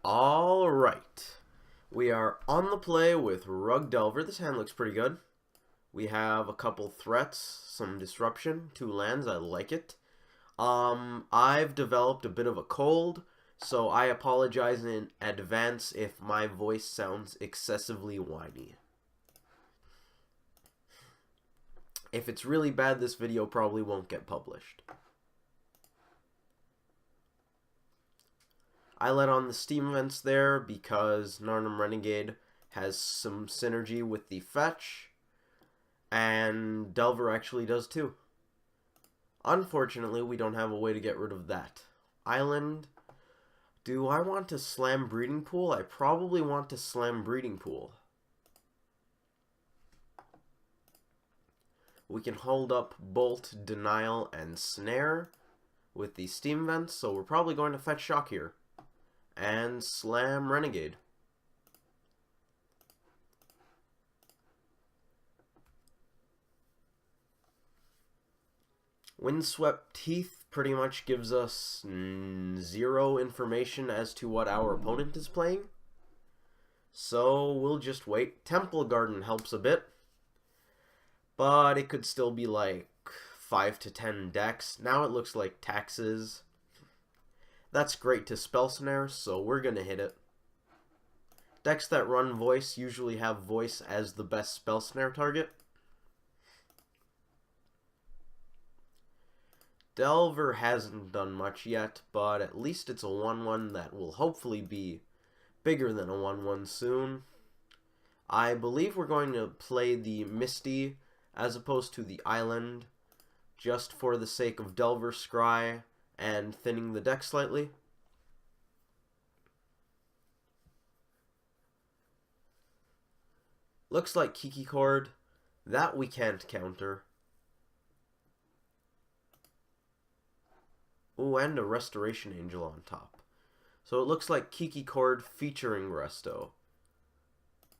Alright, we are on the play with Rug Delver. This hand looks pretty good. We have a couple threats, some disruption, 2 lands, I like it. I've developed a bit of a cold, so I apologize in advance if my voice sounds excessively whiny. If it's really bad, this video probably won't get published. I let on the Steam events there because Narnum Renegade has some synergy with the fetch, and Delver actually does too. Unfortunately, we don't have a way to get rid of that. Island. Do I want to slam Breeding Pool? I probably want to slam Breeding Pool. We can hold up Bolt, Denial, and Snare with the Steam vents, so we're probably going to fetch Shock here. And slam Renegade. Windswept Teeth pretty much gives us 0 information as to what our opponent is playing. So we'll just wait. Temple Garden helps a bit, but it could still be like 5 to 10 decks. Now it looks like Taxes. That's great to Spell Snare, so we're going to hit it. Decks that run Voice usually have Voice as the best Spell Snare target. Delver hasn't done much yet, but at least it's a 1-1 that will hopefully be bigger than a 1-1 soon. I believe we're going to play the Misty as opposed to the Island, just for the sake of Delver Scry and thinning the deck slightly. Looks like Kiki Chord. That we can't counter. Ooh, and a Restoration Angel on top. So it looks like Kiki Chord featuring Resto.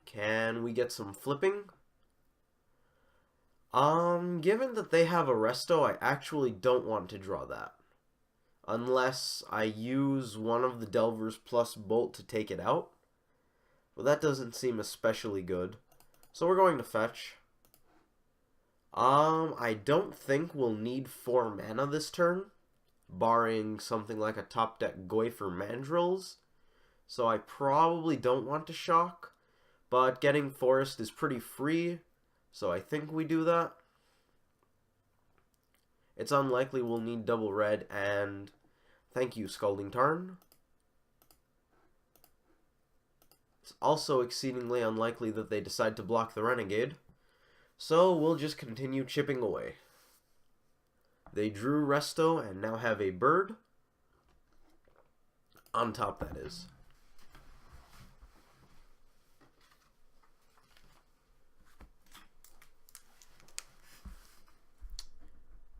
Can we get some flipping? Given that they have a Resto, I actually don't want to draw that. Unless I use one of the Delvers plus Bolt to take it out. Well, that doesn't seem especially good. So we're going to fetch. I don't think we'll need 4 mana this turn, barring something like a top deck Goifer Mandrills. So I probably don't want to shock, but getting Forest is pretty free, so I think we do that. It's unlikely we'll need double red, and thank you, Scalding Tarn. It's also exceedingly unlikely that they decide to block the Renegade, so we'll just continue chipping away. They drew Resto and now have a bird. On top, that is.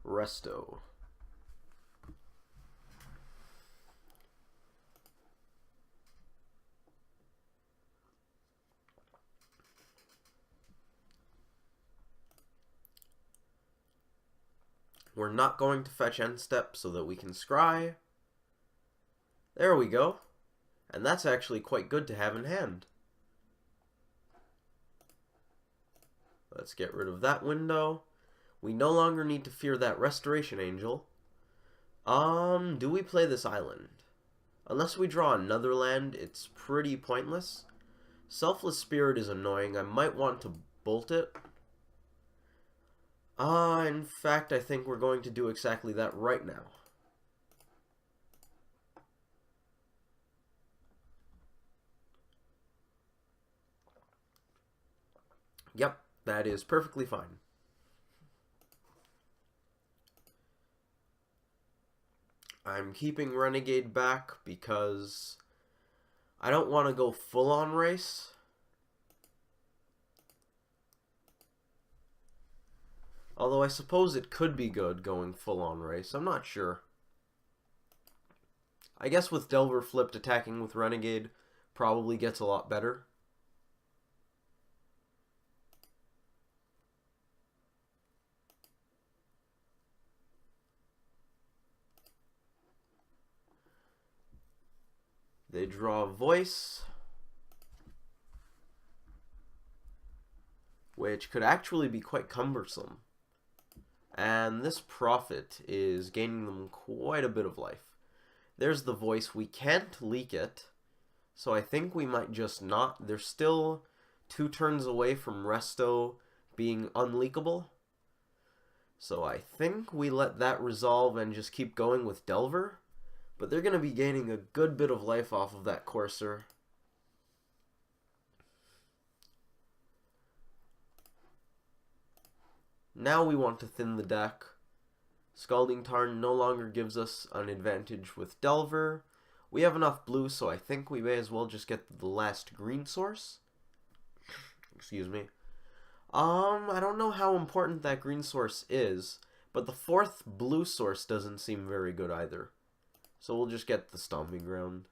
Resto. We're not going to fetch end step so that we can scry. There we go. And that's actually quite good to have in hand. Let's get rid of that window. We no longer need to fear that Restoration Angel. Do we play this island? Unless we draw another land, it's pretty pointless. Selfless Spirit is annoying. I might want to bolt it. In fact, I think we're going to do exactly that right now. Yep, that is perfectly fine. I'm keeping Renegade back because I don't want to go full-on race. Although I suppose it could be good going full-on race. I'm not sure. I guess with Delver flipped, attacking with Renegade probably gets a lot better. They draw Voice, which could actually be quite cumbersome. And this Prophet is gaining them quite a bit of life. There's the Voice. We can't leak it, so I think we might just not. They're still 2 turns away from Resto being unleakable. So I think we let that resolve and just keep going with Delver. But they're going to be gaining a good bit of life off of that Courser. Now we want to thin the deck. Scalding Tarn no longer gives us an advantage with Delver. We have enough blue, so I think we may as well just get the last green source. Excuse me. I don't know how important that green source is, but the 4th blue source doesn't seem very good either. So we'll just get the Stomping Ground.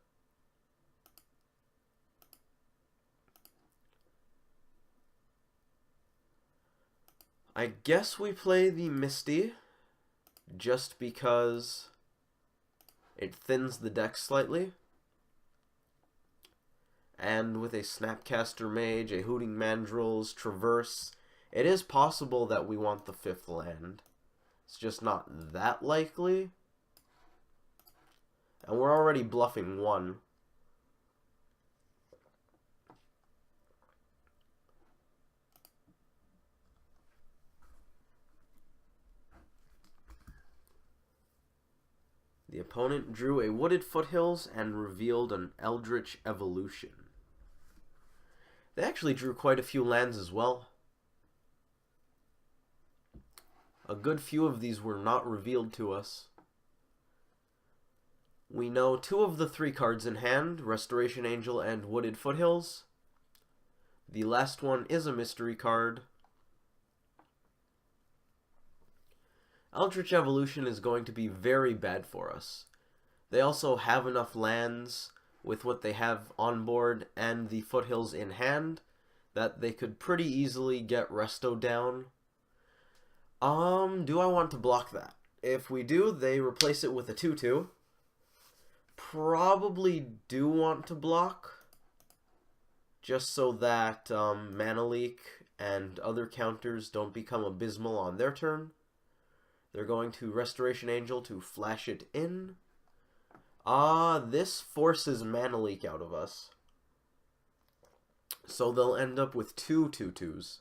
I guess we play the Misty, just because it thins the deck slightly. And with a Snapcaster Mage, a Hooting Mandrills, Traverse, it is possible that we want the 5th land. It's just not that likely. And we're already bluffing 1. The opponent drew a Wooded Foothills and revealed an Eldritch Evolution. They actually drew quite a few lands as well. A good few of these were not revealed to us. We know 2 of the 3 cards in hand, Restoration Angel and Wooded Foothills. The last one is a mystery card. Eldritch Evolution is going to be very bad for us. They also have enough lands with what they have on board and the Foothills in hand that they could pretty easily get Resto down. Do I want to block that? If we do, they replace it with a 2/2. Probably do want to block, just so that Mana Leak and other counters don't become abysmal on their turn. They're going to Restoration Angel to flash it in. This forces Mana Leak out of us. So they'll end up with 2 2/2s.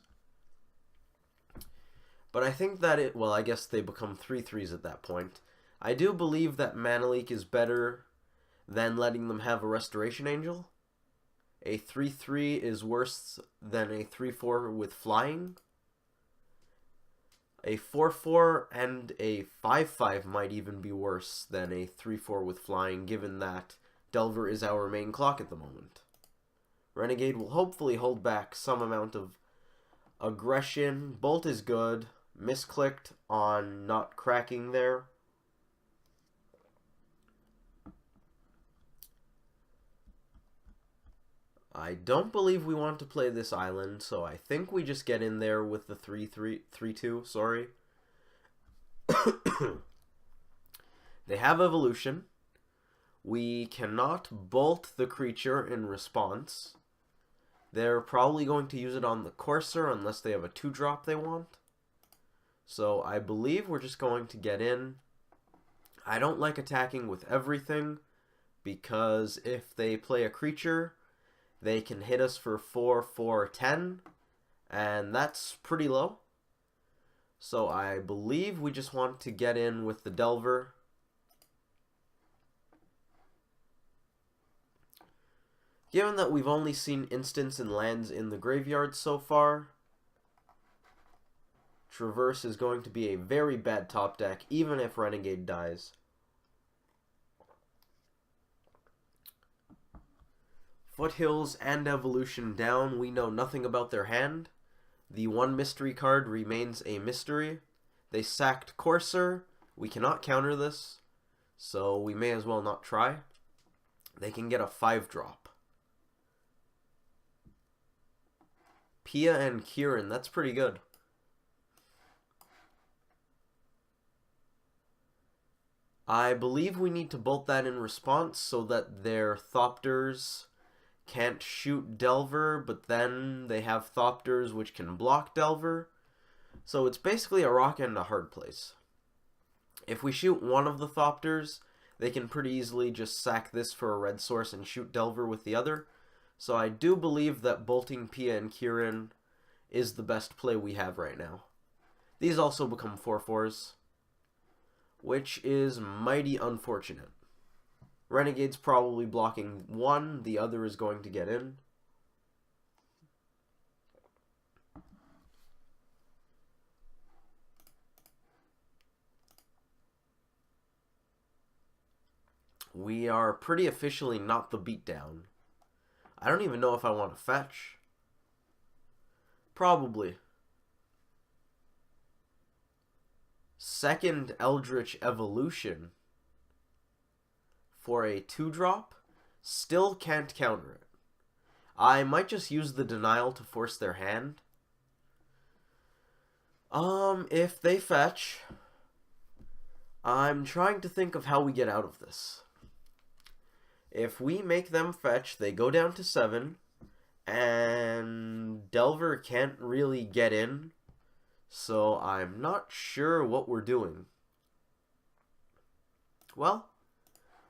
But I think that well, I guess they become 3/3s at that point. I do believe that Mana Leak is better than letting them have a Restoration Angel. A 3/3 is worse than a 3/4 with flying. A 4/4 and a 5/5 might even be worse than a 3/4 with flying, given that Delver is our main clock at the moment. Renegade will hopefully hold back some amount of aggression. Bolt is good. Misclicked on not cracking there. I don't believe we want to play this island, so I think we just get in there with the 3/2, sorry. They have evolution. We cannot bolt the creature in response. They're probably going to use it on the Courser unless they have a 2-drop they want. So I believe we're just going to get in. I don't like attacking with everything, because if they play a creature, they can hit us for 4, 4, 10, and that's pretty low. So I believe we just want to get in with the Delver. Given that we've only seen instants and lands in the graveyard so far, Traverse is going to be a very bad top deck, even if Renegade dies. Foothills and Evolution down. We know nothing about their hand. The 1 mystery card remains a mystery. They sacked Courser. We cannot counter this, so we may as well not try. They can get a 5-drop. Pia and Kieran, that's pretty good. I believe we need to bolt that in response so that their Thopters can't shoot Delver, but then they have Thopters which can block Delver. So it's basically a rock and a hard place. If we shoot one of the Thopters, they can pretty easily just sack this for a red source and shoot Delver with the other. So I do believe that bolting Pia and Kirin is the best play we have right now. These also become 4/4s, which is mighty unfortunate. Renegade's probably blocking one, the other is going to get in. We are pretty officially not the beatdown. I don't even know if I want to fetch. Probably. Second Eldritch Evolution for a 2-drop. Still can't counter it. I might just use the denial to force their hand. If they fetch, I'm trying to think of how we get out of this. If we make them fetch, they go down to 7, and Delver can't really get in, so I'm not sure what we're doing. Well,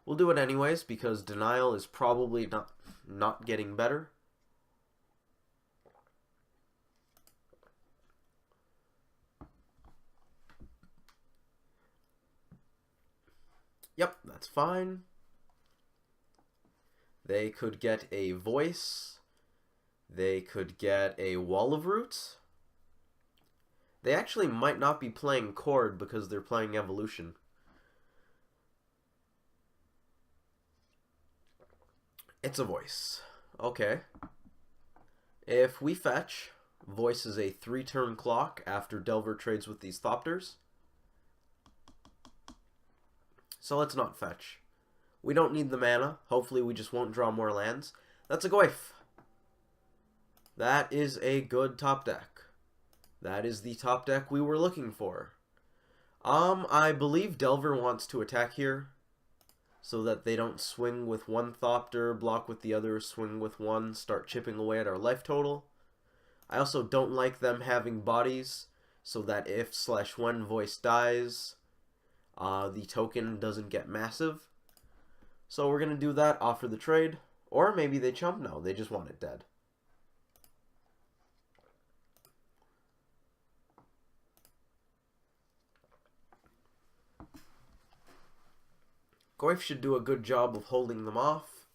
we'll do it anyways, because denial is probably not getting better. Yep, that's fine. They could get a voice. They could get a wall of roots. They actually might not be playing chord because they're playing evolution. It's a voice. Okay. If we fetch, voice is a 3-turn clock after Delver trades with these Thopters. So let's not fetch. We don't need the mana. Hopefully we just won't draw more lands. That's a Goyf. That is a good top deck. That is the top deck we were looking for. I believe Delver wants to attack here so that they don't swing with one Thopter, block with the other, swing with one, start chipping away at our life total. I also don't like them having bodies so that if/when voice dies, the token doesn't get massive. So we're going to do that, offer the trade. Or maybe they chump. No, they just want it dead. Goyf should do a good job of holding them off.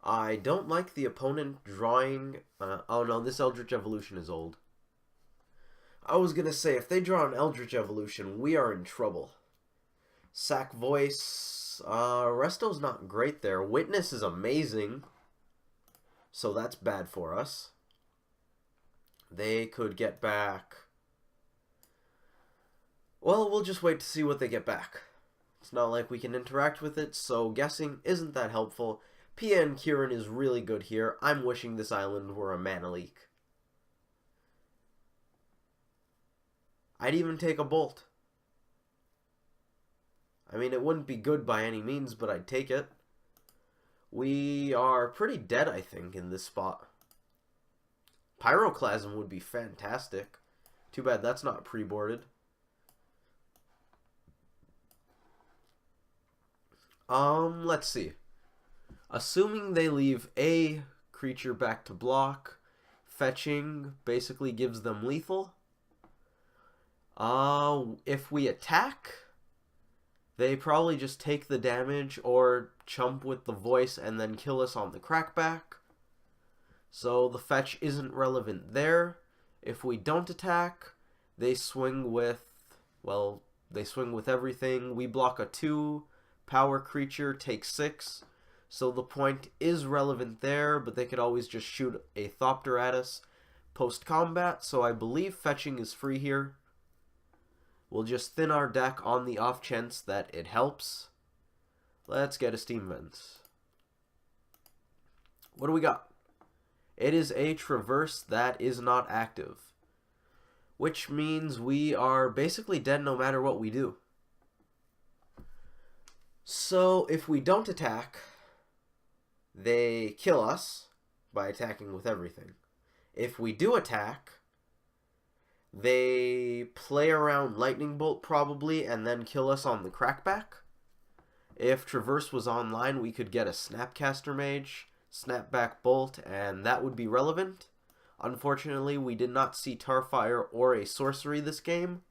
I don't like the opponent drawing... oh no, this Eldritch Evolution is old. I was going to say, if they draw an Eldritch Evolution, we are in trouble. Sack voice... Resto's not great there. Witness is amazing. So that's bad for us. They could get back... well, we'll just wait to see what they get back. It's not like we can interact with it, so guessing isn't that helpful. Pia and Kirin is really good here. I'm wishing this island were a mana leak. I'd even take a bolt. I mean, it wouldn't be good by any means, but I'd take it. We are pretty dead, I think, in this spot. Pyroclasm would be fantastic. Too bad that's not pre-boarded. Let's see. Assuming they leave a creature back to block, fetching basically gives them lethal. If we attack... they probably just take the damage or chump with the voice and then kill us on the crackback. So the fetch isn't relevant there. If we don't attack, they swing with, well, they swing with everything. We block a 2, power creature takes 6. So the point is relevant there, but they could always just shoot a Thopter at us post-combat. So I believe fetching is free here. We'll just thin our deck on the off chance that it helps. Let's get a Steam Vents. What do we got? It is a Traverse that is not active, which means we are basically dead no matter what we do. So if we don't attack, they kill us by attacking with everything. If we do attack, they play around Lightning Bolt probably and then kill us on the crackback. If Traverse was online, we could get a Snapcaster Mage, Snapback Bolt, and that would be relevant. Unfortunately, we did not see Tarfire or a Sorcery this game.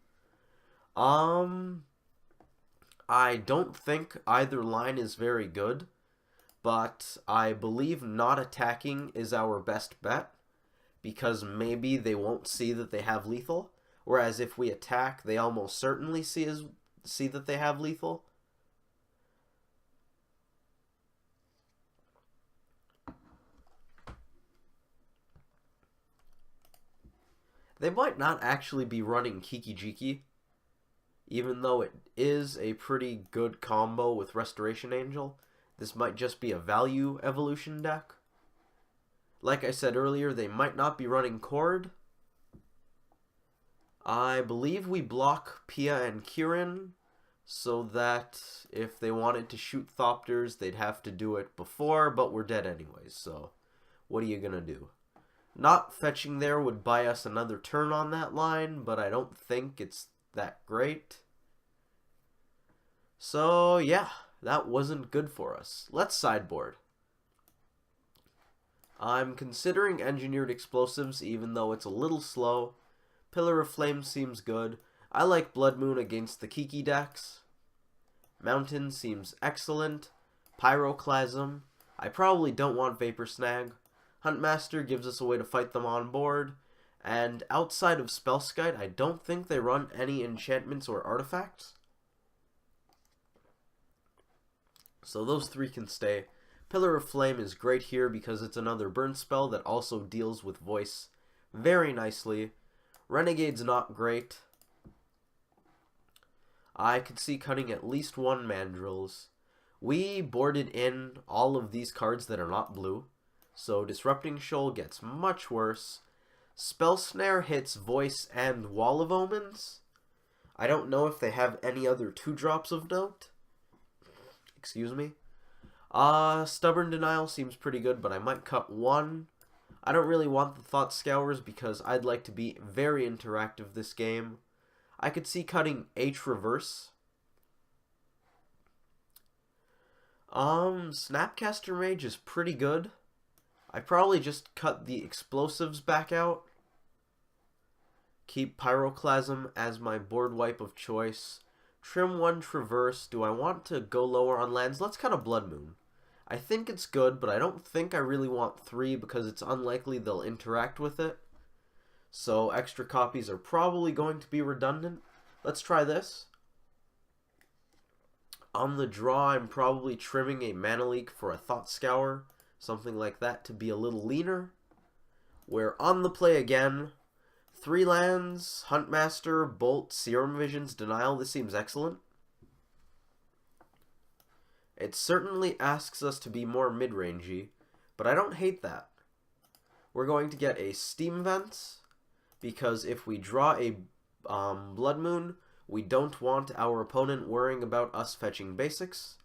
I don't think either line is very good, but I believe not attacking is our best bet, because maybe they won't see that they have lethal, whereas if we attack, they almost certainly see that they have lethal. They might not actually be running Kiki, even though it is a pretty good combo with Restoration Angel. This might just be a value evolution deck. Like I said earlier, they might not be running Chord. I believe we block Pia and Kirin, so that if they wanted to shoot Thopters, they'd have to do it before, but we're dead anyways, so what are you gonna do? Not fetching there would buy us another turn on that line, but I don't think it's that great. So yeah, that wasn't good for us. Let's sideboard. I'm considering Engineered Explosives, even though it's a little slow. Pillar of Flame seems good. I like Blood Moon against the Kiki decks. Mountain seems excellent. Pyroclasm. I probably don't want Vapor Snag. Huntmaster gives us a way to fight them on board. And outside of Spellskite, I don't think they run any enchantments or artifacts. So those three can stay. Pillar of Flame is great here because it's another burn spell that also deals with voice very nicely. Renegade's not great. I could see cutting at least one Mandrills. We boarded in all of these cards that are not blue, so Disrupting Shoal gets much worse. Spell Snare hits Voice and Wall of Omens. I don't know if they have any other 2-drops of note. Excuse me. Stubborn Denial seems pretty good, but I might cut one. I don't really want the Thought Scours because I'd like to be very interactive this game. I could see cutting H Reverse. Snapcaster Mage is pretty good. I probably just cut the explosives back out. Keep Pyroclasm as my board wipe of choice. Trim one Traverse. Do I want to go lower on lands? Let's cut a Blood Moon. I think it's good, but I don't think I really want 3 because it's unlikely they'll interact with it. So extra copies are probably going to be redundant. Let's try this. On the draw, I'm probably trimming a Mana Leak for a Thought Scour, something like that to be a little leaner. We're on the play again. 3 lands, Huntmaster, Bolt, Serum Visions, Denial. This seems excellent. It certainly asks us to be more mid-rangey, but I don't hate that. We're going to get a Steam Vents, because if we draw a Blood Moon, we don't want our opponent worrying about us fetching basics,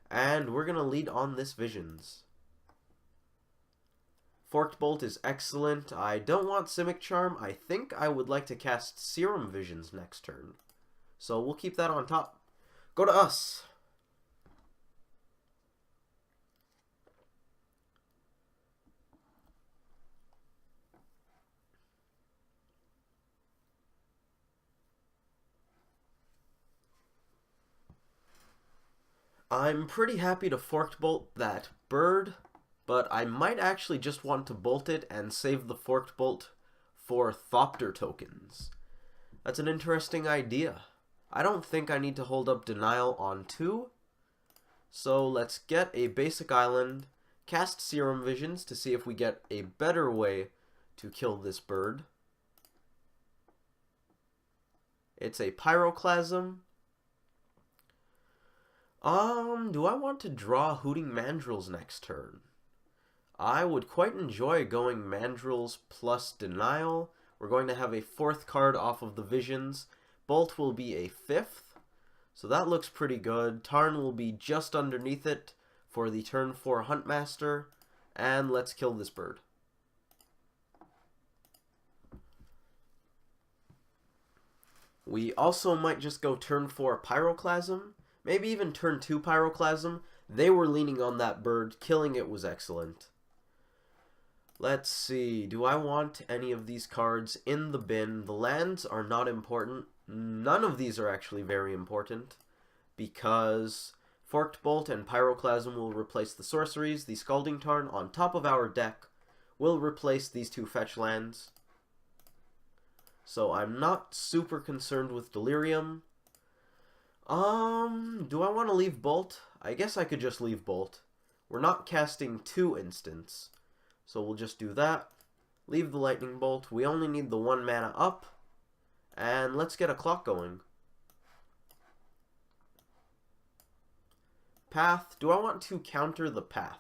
and we're going to lead on this Visions. Forked Bolt is excellent. I don't want Simic Charm. I think I would like to cast Serum Visions next turn, so we'll keep that on top. Go to us. I'm pretty happy to Forked Bolt that bird, but I might actually just want to bolt it and save the Forked Bolt for Thopter tokens. That's an interesting idea. I don't think I need to hold up Denial on 2, so let's get a basic island, cast Serum Visions to see if we get a better way to kill this bird. It's a Pyroclasm. Do I want to draw Hooting Mandrills next turn? I would quite enjoy going Mandrills plus Denial. We're going to have a 4th card off of the Visions. Bolt will be a 5th. So that looks pretty good. Tarn will be just underneath it for the turn 4 Huntmaster. And let's kill this bird. We also might just go turn 4 Pyroclasm. Maybe even turn 2 Pyroclasm. They were leaning on that bird. Killing it was excellent. Let's see. Do I want any of these cards in the bin? The lands are not important. None of these are actually very important, because Forked Bolt and Pyroclasm will replace the sorceries. The Scalding Tarn on top of our deck will replace these 2 fetch lands. So I'm not super concerned with Delirium. Do I want to leave Bolt? I guess I could just leave Bolt. We're not casting 2 instants, so we'll just do that. Leave the Lightning Bolt. We only need the 1 mana up. And let's get a clock going. Path. Do I want to counter the Path?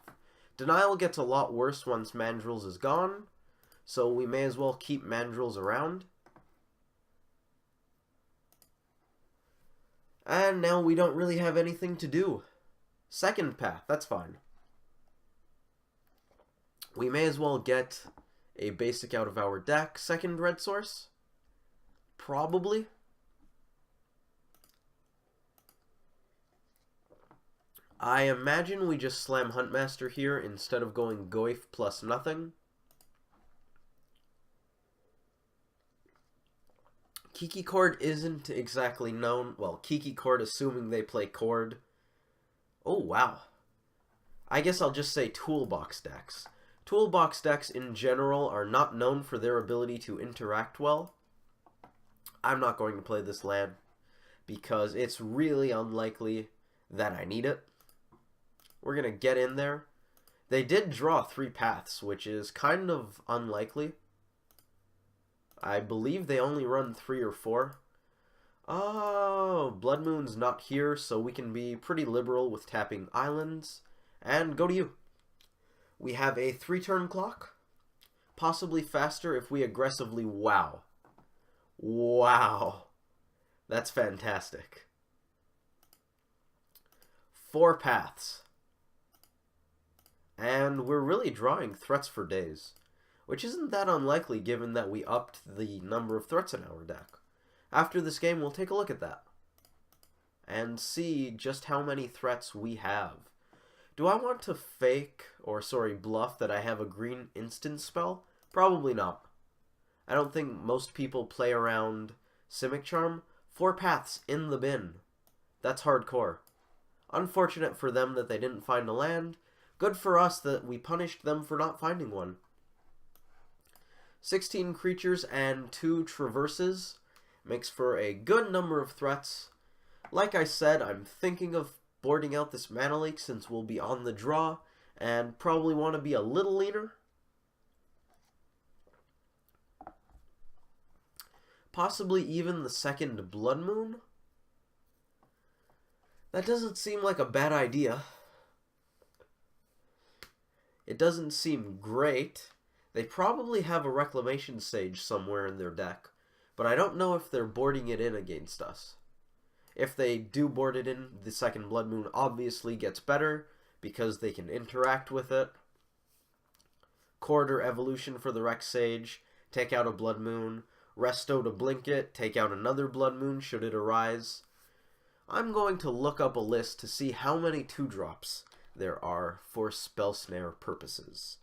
Denial gets a lot worse once Mandrills is gone, so we may as well keep Mandrills around. And now we don't really have anything to do. Second Path, that's fine. We may as well get a basic out of our deck. Second Red Source? Probably. I imagine we just slam Huntmaster here instead of going Goif plus nothing. Kiki Chord isn't exactly known. Well, Kiki Chord, assuming they play Chord. Oh, wow. I guess I'll just say Toolbox decks. Toolbox decks in general are not known for their ability to interact well. I'm not going to play this land because it's really unlikely that I need it. We're going to get in there. They did draw 3 paths, which is kind of unlikely. I believe they only run 3 or 4. Oh, Blood Moon's not here, so we can be pretty liberal with tapping islands. And go to you. We have a 3-turn clock. Possibly faster if we aggressively... Wow. Wow. That's fantastic. 4 paths. And we're really drawing threats for days, which isn't that unlikely given that we upped the number of threats in our deck. After this game, we'll take a look at that and see just how many threats we have. Do I want to bluff that I have a green instant spell? Probably not. I don't think most people play around Simic Charm. 4 paths in the bin. That's hardcore. Unfortunate for them that they didn't find a land. Good for us that we punished them for not finding one. 16 creatures and 2 traverses makes for a good number of threats. Like I said, I'm thinking of boarding out this Mana Leak since we'll be on the draw and probably want to be a little leaner. Possibly even the second Blood Moon. That doesn't seem like a bad idea. It doesn't seem great. They probably have a Reclamation Sage somewhere in their deck, but I don't know if they're boarding it in against us. If they do board it in, the second Blood Moon obviously gets better because they can interact with it. Quarter Evolution for the Rec Sage, take out a Blood Moon. Resto to blink it, take out another Blood Moon should it arise. I'm going to look up a list to see how many 2-drops there are for Spell Snare purposes.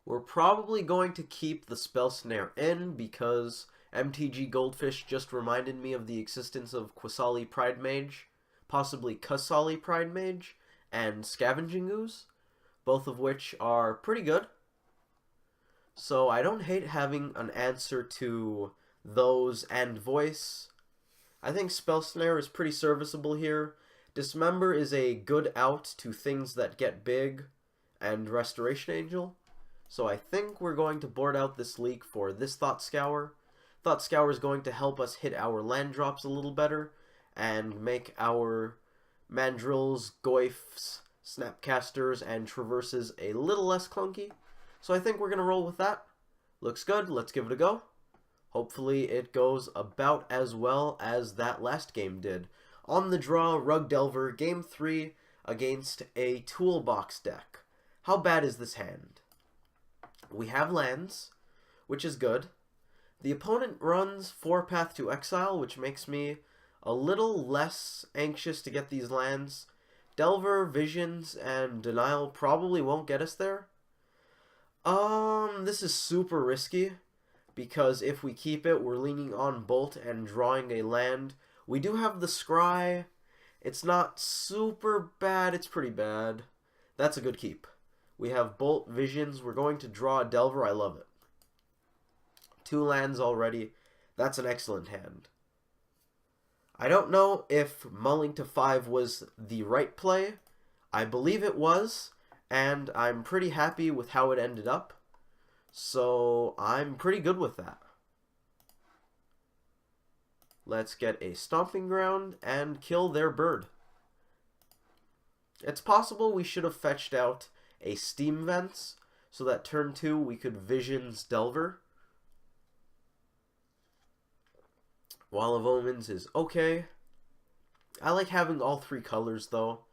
We're probably going to keep the Spell Snare in because MTG Goldfish just reminded me of the existence of Qasali Pride Mage, possibly Qasali Pride Mage, and Scavenging Ooze, both of which are pretty good. So I don't hate having an answer to those and Voice. I think Spell Snare is pretty serviceable here. Dismember is a good out to things that get big, and Restoration Angel. So I think we're going to board out this leak for this Thought Scour. Thought Scour is going to help us hit our land drops a little better and make our mandrills, goyfs, snapcasters, and traverses a little less clunky. So I think we're going to roll with that. Looks good. Let's give it a go. Hopefully it goes about as well as that last game did. On the draw, Rug Delver, Game 3 against a Toolbox deck. How bad is this hand? We have lands, which is good. The opponent runs 4 Path to Exile, which makes me a little less anxious to get these lands. Delver, Visions, and Denial probably won't get us there. This is super risky, because if we keep it, we're leaning on Bolt and drawing a land. We do have the Scry. It's not super bad, it's pretty bad. That's a good keep. We have Bolt, Visions, we're going to draw a Delver, I love it. 2 lands already, that's an excellent hand. I don't know if mulling to 5 was the right play. I believe it was, and I'm pretty happy with how it ended up. So I'm pretty good with that. Let's get a Stomping Ground and kill their bird. It's possible we should have fetched out a Steam Vents so that turn 2 we could Visions Delver. Wall of Omens is okay. I like having all 3 colors though.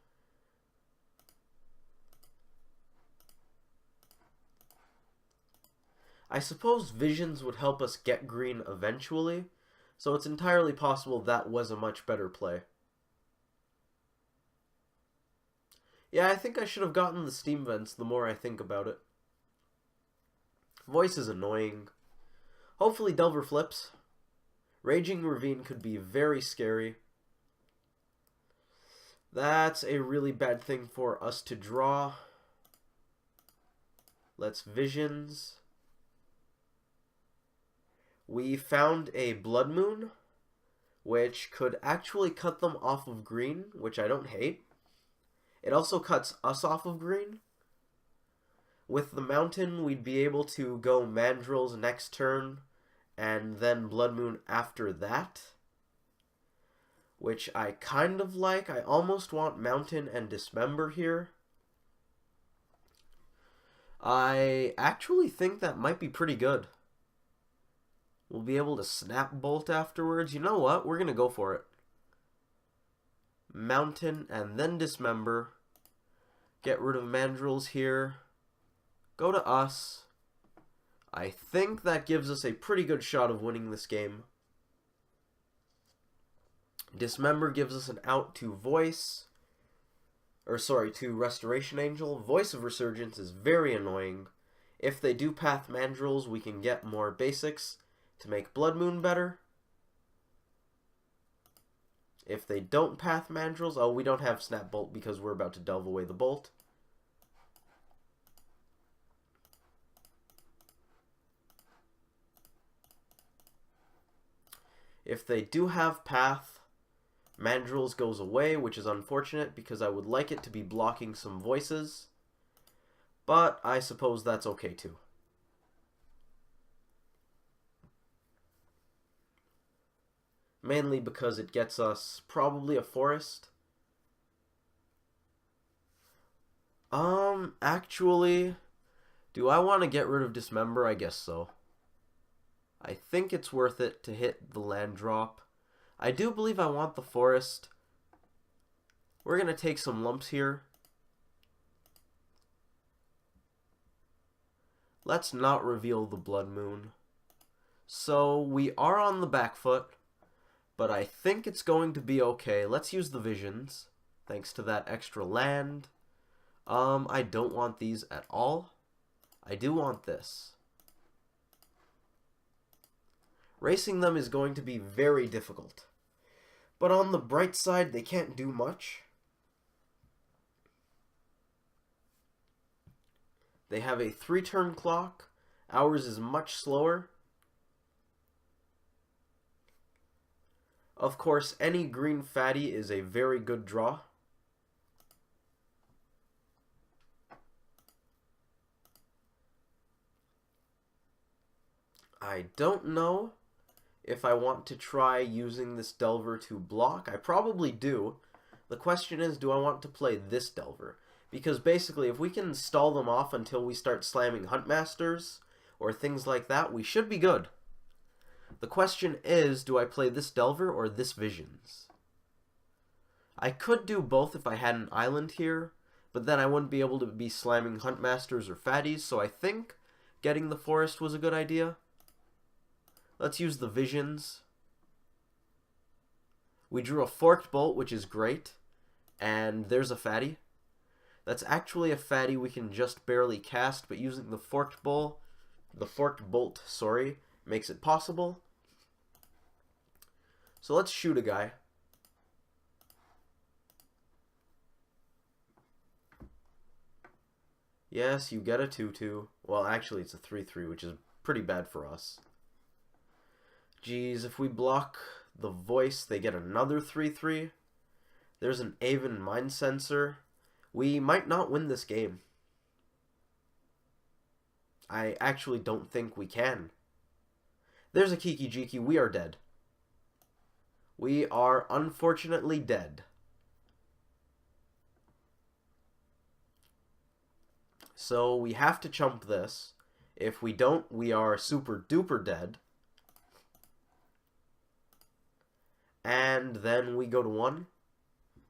I suppose Visions would help us get green eventually, so it's entirely possible that was a much better play. Yeah, I think I should have gotten the Steam Vents the more I think about it. Voice is annoying. Hopefully Delver flips. Raging Ravine could be very scary. That's a really bad thing for us to draw. Let's Visions. We found a Blood Moon, which could actually cut them off of green, which I don't hate. It also cuts us off of green. With the Mountain, we'd be able to go Mandrills next turn, and then Blood Moon after that, which I kind of like. I almost want Mountain and Dismember here. I actually think that might be pretty good. We'll be able to Snap Bolt afterwards. You know what? We're going to go for it. Mountain and then Dismember. Get rid of Mandrills here. Go to us. I think that gives us a pretty good shot of winning this game. Dismember gives us an out to Voice. To Restoration Angel. Voice of Resurgence is very annoying. If they do Path Mandrills, we can get more basics to make Blood Moon better. If they don't Path Mandrills, oh, we don't have Snap Bolt because we're about to delve away the Bolt. If they do have Path, Mandrills goes away, which is unfortunate because I would like it to be blocking some voices. But I suppose that's okay too. Mainly because it gets us probably a forest. Actually, do I want to get rid of Dismember? I guess so. I think it's worth it to hit the land drop. I do believe I want the forest. We're going to take some lumps here. Let's not reveal the Blood Moon. So we are on the back foot, but I think it's going to be okay. Let's use the Visions, thanks to that extra land. I don't want these at all. I do want this. Racing them is going to be very difficult. But on the bright side, they can't do much. They have a 3-turn clock. Ours is much slower. Of course, any green fatty is a very good draw. I don't know if I want to try using this Delver to block. I probably do. The question is, do I want to play this Delver? Because basically, if we can stall them off until we start slamming Huntmasters or things like that, we should be good. The question is, do I play this Delver or this Visions? I could do both if I had an island here, but then I wouldn't be able to be slamming Huntmasters or Fatties, so I think getting the Forest was a good idea. Let's use the Visions. We drew a Forked Bolt, which is great, and there's a Fatty. That's actually a Fatty we can just barely cast, but using the Forked Bolt, makes it possible. So let's shoot a guy. Yes, you get a 2-2. Well, actually it's a 3-3, which is pretty bad for us. Geez, if we block the Voice, they get another 3-3. There's an Aven Mind Sensor. We might not win this game. I actually don't think we can. There's a Kiki Chord. We are dead. We are unfortunately dead. So we have to chump this. If we don't, we are super duper dead. And then we go to 1.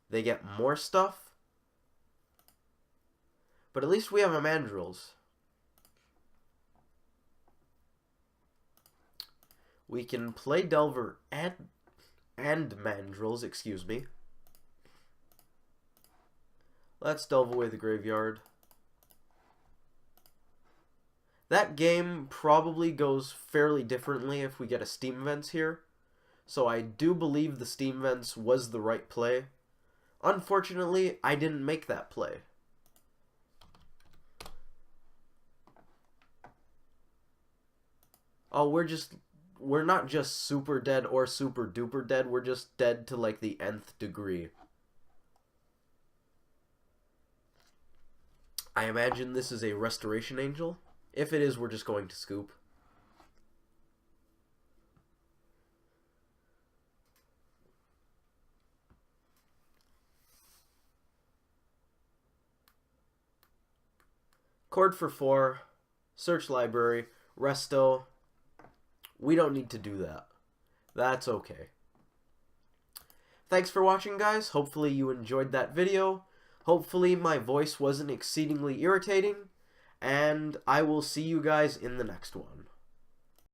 They get more stuff. But at least we have a Mandrills. We can play Delver and Mandrills, excuse me. Let's delve away the graveyard. That game probably goes fairly differently if we get a Steam Vents here. So I do believe the Steam Vents was the right play. Unfortunately, I didn't make that play. Oh, we're not just super dead or super duper dead, we're just dead to like the nth degree. I imagine this is a Restoration Angel. If it is, we're just going to scoop. Chord for 4, search library, resto. We don't need to do that. That's okay. Thanks for watching, guys. Hopefully you enjoyed that video. Hopefully my voice wasn't exceedingly irritating. And I will see you guys in the next one.